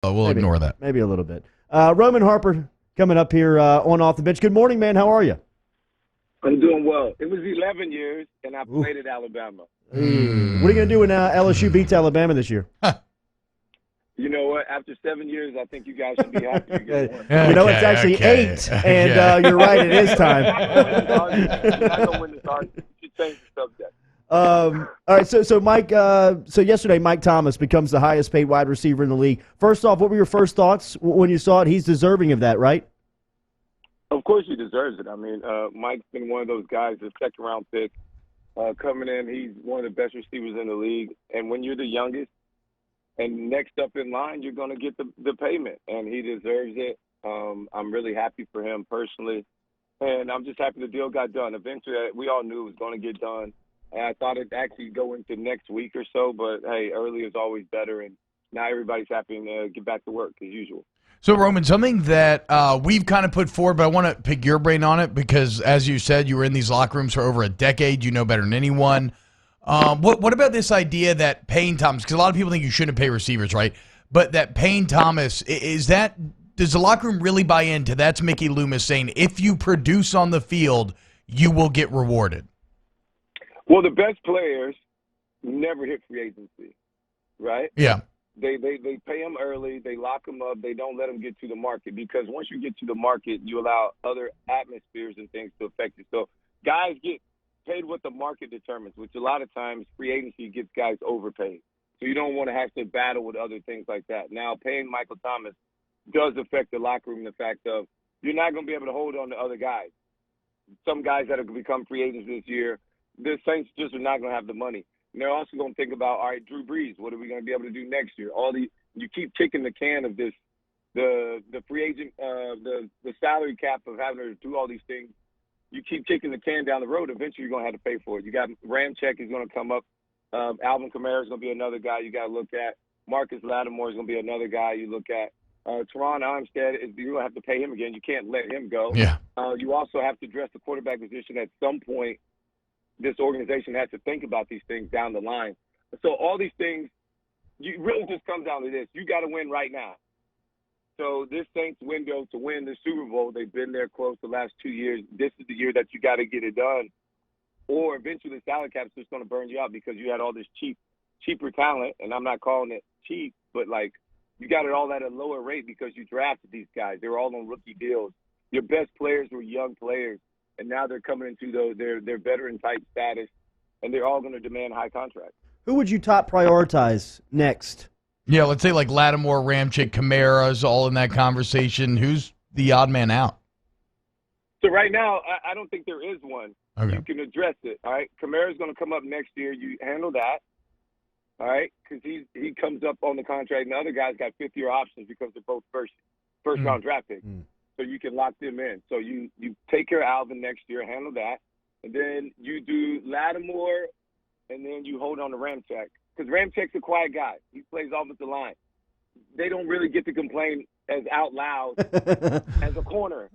We'll ignore that. Maybe a little bit. Roman Harper coming up here on off the bench. Good morning, man. How are you? I'm doing well. It was 11 years, and I played at Alabama. What are you going to do when LSU beats Alabama this year? You know what? After 7 years, I think you guys should be happy to get one. It's actually 8, and you're right, it is time. You're not going to win this argument. You should change the subject. All right, so Mike, so yesterday Mike Thomas becomes the highest paid wide receiver in the league. First off, what were your first thoughts when you saw it? He's deserving of that, right? Of course he deserves it. I mean, Mike's been one of those guys, a second-round pick coming in. He's one of the best receivers in the league. And when you're the youngest and next up in line, you're going to get the payment, and he deserves it. I'm really happy for him personally, and I'm just happy the deal got done. Eventually, we all knew it was going to get done, and I thought it'd actually go into next week or so, but, hey, early is always better, and now everybody's happy to get back to work as usual. So, Roman, something that we've kind of put forward, but I want to pick your brain on it because, as you said, you were in these locker rooms for over a decade. You know better than anyone. What about this idea that paying Thomas, because a lot of people think you shouldn't pay receivers, right? But that paying Thomas, does the locker room really buy into that's Mickey Loomis saying if you produce on the field, you will get rewarded? Well, the best players never hit free agency, right? Yeah. They pay them early. They lock them up. They don't let them get to the market because once you get to the market, you allow other atmospheres and things to affect you. So guys get paid what the market determines, which a lot of times free agency gets guys overpaid. So you don't want to have to battle with other things like that. Now, paying Michael Thomas does affect the locker room in the fact of you're not going to be able to hold on to other guys. Some guys that have become free agents this year, the Saints just are not going to have the money. And they're also going to think about, all right, Drew Brees, what are we going to be able to do next year? You keep kicking the can of this, the free agent, the salary cap of having to do all these things. You keep kicking the can down the road. Eventually, you're going to have to pay for it. You got Ramczyk is going to come up. Alvin Kamara is going to be another guy you got to look at. Marcus Lattimore is going to be another guy you look at. Teron Armstead, you're going to have to pay him again. You can't let him go. Yeah. You also have to address the quarterback position at some point. This organization has to think about these things down the line. So all these things, you really just comes down to this. You got to win right now. So this Saints window to win the Super Bowl, they've been there close the last 2 years. This is the year that you got to get it done. Or eventually the salary cap is just going to burn you out because you had all this cheaper talent. And I'm not calling it cheap, but like you got it all at a lower rate because you drafted these guys. They were all on rookie deals. Your best players were young players. And now they're coming into their veteran-type status, and they're all going to demand high contracts. Who would you top prioritize next? Yeah, let's say like Lattimore, Ramczyk, Kamara's all in that conversation. Who's the odd man out? So right now, I don't think there is one. Okay. You can address it, all right? Kamara's going to come up next year. You handle that, all right? Because he comes up on the contract, and the other guys got fifth-year options because they're both first-round draft picks. So you can lock them in. So you take care of Alvin next year, handle that, and then you do Lattimore, and then you hold on to Ramczyk. Because Ramczyk's a quiet guy. He plays off the line. They don't really get to complain as out loud as a corner.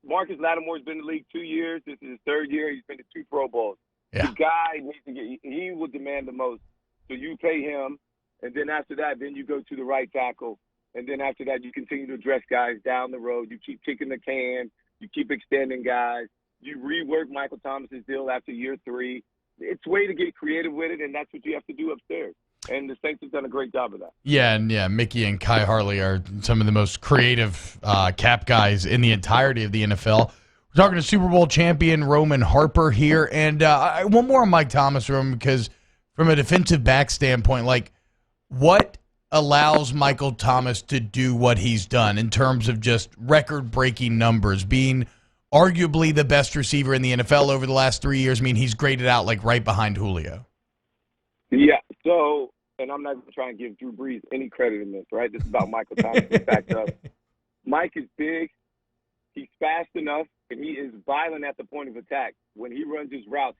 Marcus Lattimore's been in the league 2 years. This is his third year. He's been to 2 Pro Bowls. Yeah. The guy needs to he will demand the most. So you pay him, and then after that, then you go to the right tackle. And then after that, you continue to address guys down the road. You keep kicking the can. You keep extending guys. You rework Michael Thomas's deal after year 3. It's a way to get creative with it, and that's what you have to do upstairs. And the Saints have done a great job of that. Yeah, and Mickey and Kai Harley are some of the most creative cap guys in the entirety of the NFL. We're talking to Super Bowl champion Roman Harper here. And one more on Mike Thomas, Roman, because from a defensive back standpoint, like what allows Michael Thomas to do what he's done in terms of just record-breaking numbers, being arguably the best receiver in the NFL over the last 3 years? I mean, he's graded out like right behind Julio. Yeah, so, and I'm not going to try and give Drew Brees any credit in this, right? This is about Michael Thomas. In fact, Mike is big, he's fast enough, and he is violent at the point of attack. When he runs his routes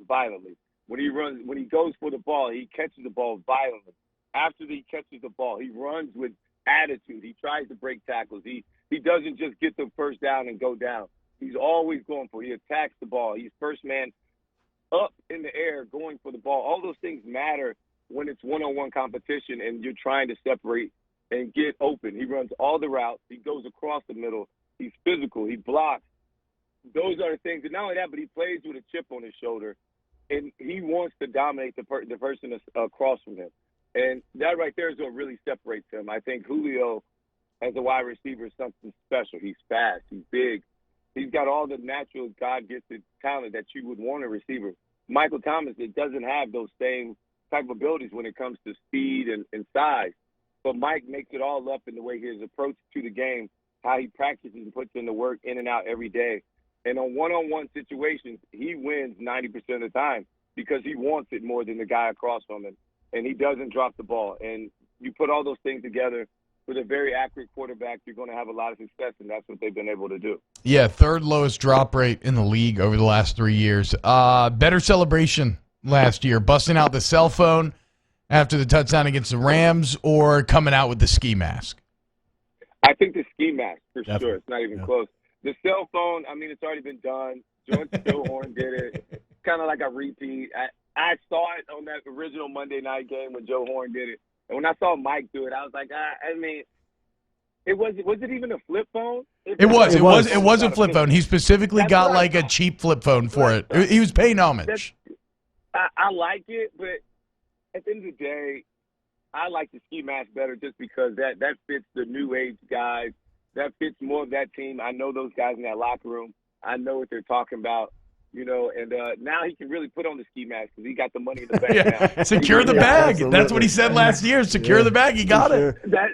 violently. When he goes for the ball, he catches the ball violently. After he catches the ball, he runs with attitude. He tries to break tackles. He doesn't just get the first down and go down. He's always going for it. He attacks the ball. He's first man up in the air going for the ball. All those things matter when it's one-on-one competition and you're trying to separate and get open. He runs all the routes. He goes across the middle. He's physical. He blocks. Those are the things. And not only that, but he plays with a chip on his shoulder, and he wants to dominate the person that's across from him. And that right there is what really separates him. I think Julio, as a wide receiver, is something special. He's fast. He's big. He's got all the natural God-gifted talent that you would want a receiver. Michael Thomas, it doesn't have those same type of abilities when it comes to speed and size. But Mike makes it all up in the way his approach to the game, how he practices and puts in the work in and out every day. And on one-on-one situations, he wins 90% of the time because he wants it more than the guy across from him. And he doesn't drop the ball. And you put all those things together with a very accurate quarterback, you're going to have a lot of success, and that's what they've been able to do. Yeah, third lowest drop rate in the league over the last 3 years. Better celebration last year, busting out the cell phone after the touchdown against the Rams, or coming out with the ski mask? I think the ski mask, for Definitely. sure. It's not even close. The cell phone, I mean, it's already been done. Joe Horn did it. It's kind of like a repeat. I saw it on that original Monday night game when Joe Horn did it. And when I saw Mike do it, I was like, I mean, was it even a flip phone? It was a flip phone. He specifically got like a cheap flip phone for it. He was paying homage. I like it, but at the end of the day, I like the ski mask better just because that fits the new age guys. That fits more of that team. I know those guys in that locker room. I know what they're talking about. You know, and now he can really put on the ski mask because he got the money in the bank now. Secure the bag. Absolutely. That's what he said last year. Secure the bag. He got it. That's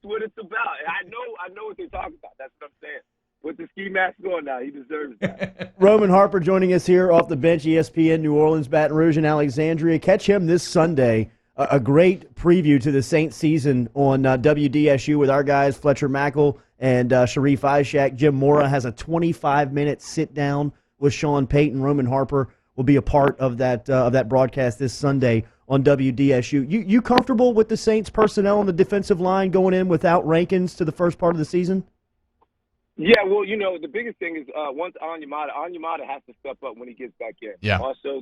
what it's about. I know what they're talking about. That's what I'm saying. With the ski mask going now, he deserves that. Roman Harper joining us here off the bench, ESPN, New Orleans, Baton Rouge, and Alexandria. Catch him this Sunday. A great preview to the Saints season on WDSU with our guys, Fletcher Mackel and Sharif Ishak. Jim Mora has a 25-minute sit-down with Sean Payton. Roman Harper will be a part of that broadcast this Sunday on WDSU. You comfortable with the Saints personnel on the defensive line going in without Rankins to the first part of the season? Yeah, well, you know, the biggest thing is once Onyemata has to step up when he gets back in. Yeah. Also,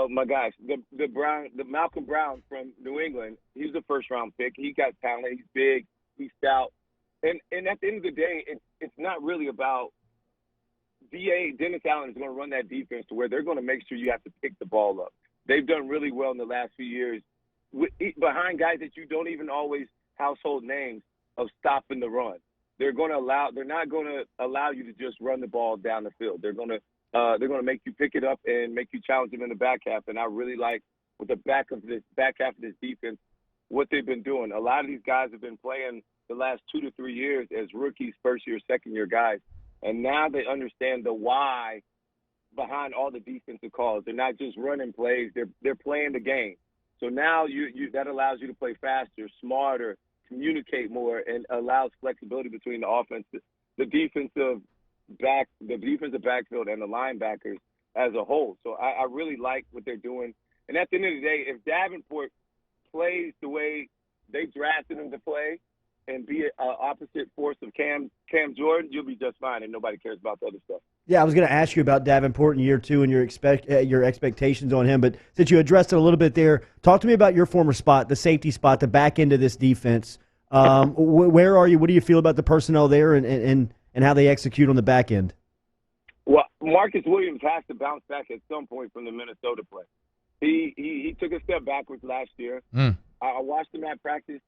my gosh, the Malcolm Brown from New England, he's a first-round pick. He got talent. He's big. He's stout. And at the end of the day, it's not really about Dennis Allen is going to run that defense to where they're going to make sure you have to pick the ball up. They've done really well in the last few years behind guys that you don't even always household names of stopping the run. They're not going to allow you to just run the ball down the field. They're going to make you pick it up and make you challenge them in the back half. And I really like with the back half of this defense what they've been doing. A lot of these guys have been playing the last 2 to 3 years as rookies, first-year, second-year guys. And now they understand the why behind all the defensive calls. They're not just running plays. They're playing the game. So now that allows you to play faster, smarter, communicate more, and allows flexibility between the offense, the defensive backfield, and the linebackers as a whole. So I really like what they're doing. And at the end of the day, if Davenport plays the way they drafted him to play and be an opposite force of Cam Jordan, you'll be just fine, and nobody cares about the other stuff. Yeah, I was going to ask you about Davenport in year two and your expectations on him, but since you addressed it a little bit there, talk to me about your former spot, the safety spot, the back end of this defense. Where are you? What do you feel about the personnel there and how they execute on the back end? Well, Marcus Williams has to bounce back at some point from the Minnesota play. He took a step backwards last year. I watched him at practice.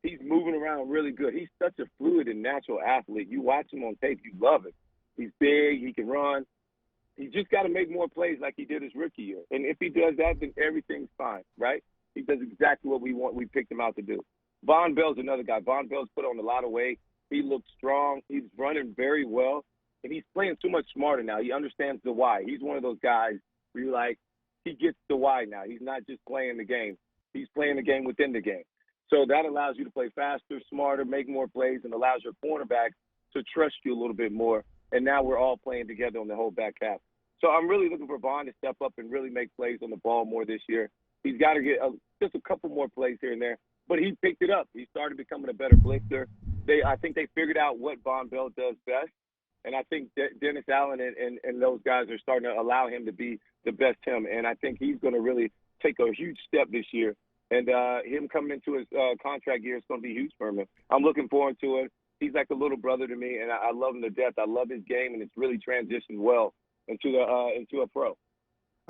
He's moving around really good. He's such a fluid and natural athlete. You watch him on tape, you love it. He's big. He can run. He just got to make more plays like he did his rookie year. And if he does that, then everything's fine, right? He does exactly what we picked him out to do. Vonn Bell's another guy. Vonn Bell's put on a lot of weight. He looks strong. He's running very well. And he's playing too much smarter now. He understands the why. He's one of those guys where you're like, he gets the why now. He's not just playing the game. He's playing the game within the game. So that allows you to play faster, smarter, make more plays, and allows your cornerback to trust you a little bit more. And now we're all playing together on the whole back half. So I'm really looking for Vonn to step up and really make plays on the ball more this year. He's got to get just a couple more plays here and there. But he picked it up. He started becoming a better blitzer. I think they figured out what Vonn Bell does best. And I think Dennis Allen and those guys are starting to allow him to be the best him. And I think he's going to really take a huge step this year. And him coming into his contract year is going to be huge for him. I'm looking forward to it. He's like a little brother to me, and I love him to death. I love his game, and it's really transitioned well into a pro.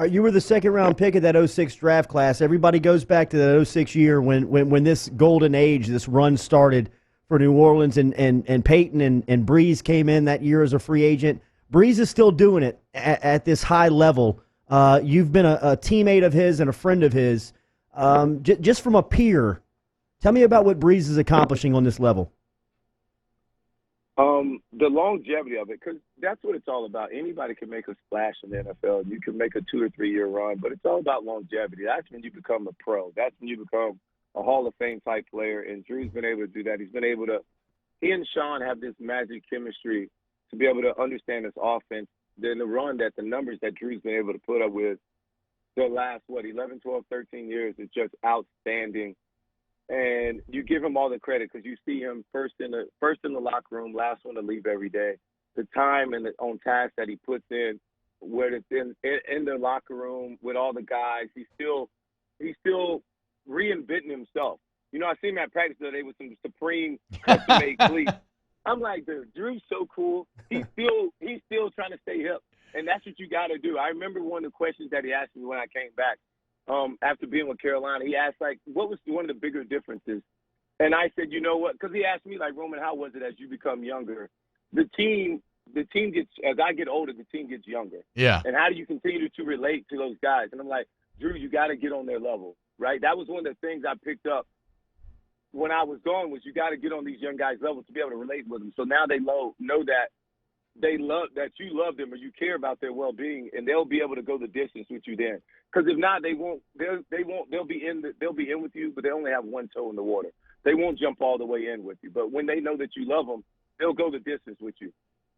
You were the second-round pick of that '06 draft class. Everybody goes back to that '06 year when this golden age, this run started for New Orleans, and Peyton and Brees came in that year as a free agent. Brees is still doing it at this high level. You've been a teammate of his and a friend of his. Just from a peer, tell me about what Brees is accomplishing on this level. The longevity of it, because that's what it's all about. Anybody can make a splash in the NFL. You can make a 2 or 3 year run, but it's all about longevity. That's when you become a pro. That's when you become a Hall of Fame type player, and Drew's been able to do that. He's been able to – he and Sean have this magic chemistry to be able to understand this offense. Then the run that the numbers that Drew's been able to put up with the last, 11, 12, 13 years is just outstanding. And you give him all the credit because you see him first in the locker room, last one to leave every day. The time and on task that he puts in, where it's in the locker room with all the guys, he's still reinventing himself. You know, I seen him at practice today with some Supreme custom-made cleats. I'm like, dude, Drew's so cool. He's still trying to stay hip, and that's what you got to do. I remember one of the questions that he asked me when I came back. After being with Carolina, he asked, like, what was one of the bigger differences? And I said, you know what? Because he asked me, like, Roman, how was it as you become younger? The team gets, as I get older, the team gets younger. Yeah. And how do you continue to relate to those guys? And I'm like, Drew, you got to get on their level, right? That was one of the things I picked up when I was gone was you got to get on these young guys' level to be able to relate with them. So now they know that that you love them or you care about their well-being, and they'll be able to go the distance with you then. Because if not, they won't. They'll be in with you, but they only have one toe in the water. They won't jump all the way in with you. But when they know that you love them, they'll go the distance with you.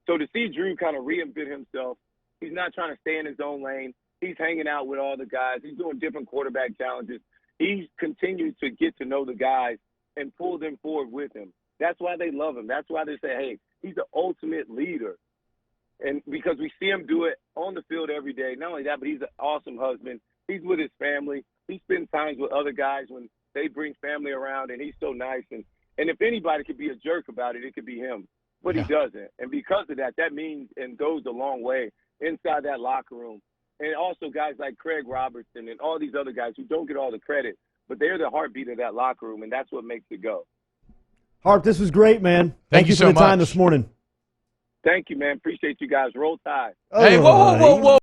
So to see Drew kind of reinvent himself, he's not trying to stay in his own lane. He's hanging out with all the guys. He's doing different quarterback challenges. He's continued to get to know the guys and pull them forward with him. That's why they love him. That's why they say, hey, he's the ultimate leader. And because we see him do it on the field every day. Not only that, but he's an awesome husband. He's with his family. He spends times with other guys when they bring family around, and he's so nice. And if anybody could be a jerk about it, it could be him. But he doesn't. And because of that, that means and goes a long way inside that locker room. And also guys like Craig Robertson and all these other guys who don't get all the credit, but they're the heartbeat of that locker room, and that's what makes it go. Harp, this was great, man. Thank you for so the time much. this morning. Thank you, man. Appreciate you guys. Roll Tide. Hey, whoa, whoa, whoa, whoa.